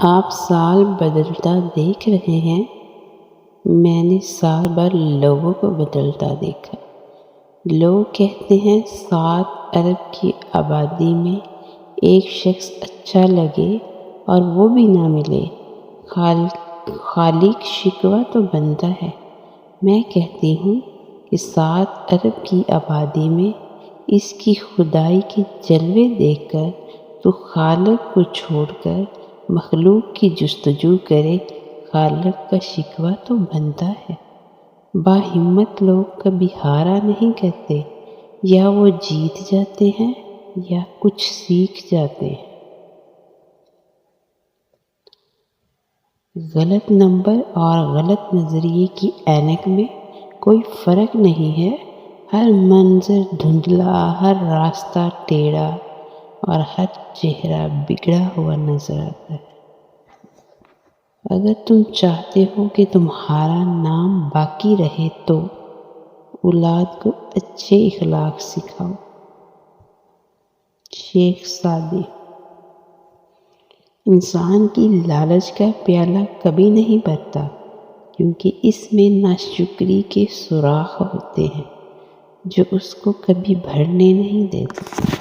آپ سال بدلتا دیکھ رہے ہیں، میں نے سال بھر لوگوں کو بدلتا دیکھا۔ لوگ کہتے ہیں 7 ارب کی آبادی میں ایک شخص اچھا لگے اور وہ بھی نہ ملے، خالق شکوہ تو بنتا ہے۔ میں کہتی ہوں کہ 7 ارب کی آبادی میں اس کی خدائی کے جلوے دیکھ کر تو خالق کو چھوڑ کر مخلوق کی جستجو کرے، خالق کا شکوہ تو بنتا ہے۔ باہمت لوگ کبھی ہارا نہیں کرتے، یا وہ جیت جاتے ہیں یا کچھ سیکھ جاتے ہیں۔ غلط نمبر اور غلط نظریے کی اینک میں کوئی فرق نہیں ہے۔ ہر منظر دھندلا، ہر راستہ ٹیڑھا اور ہر چہرہ بگڑا ہوا نظر آتا ہے۔ اگر تم چاہتے ہو کہ تمہارا نام باقی رہے تو اولاد کو اچھے اخلاق سکھاؤ۔ شیخ سعدی۔ انسان کی لالچ کا پیالہ کبھی نہیں بھرتا، کیونکہ اس میں ناشکری کے سوراخ ہوتے ہیں جو اس کو کبھی بھرنے نہیں دیتے۔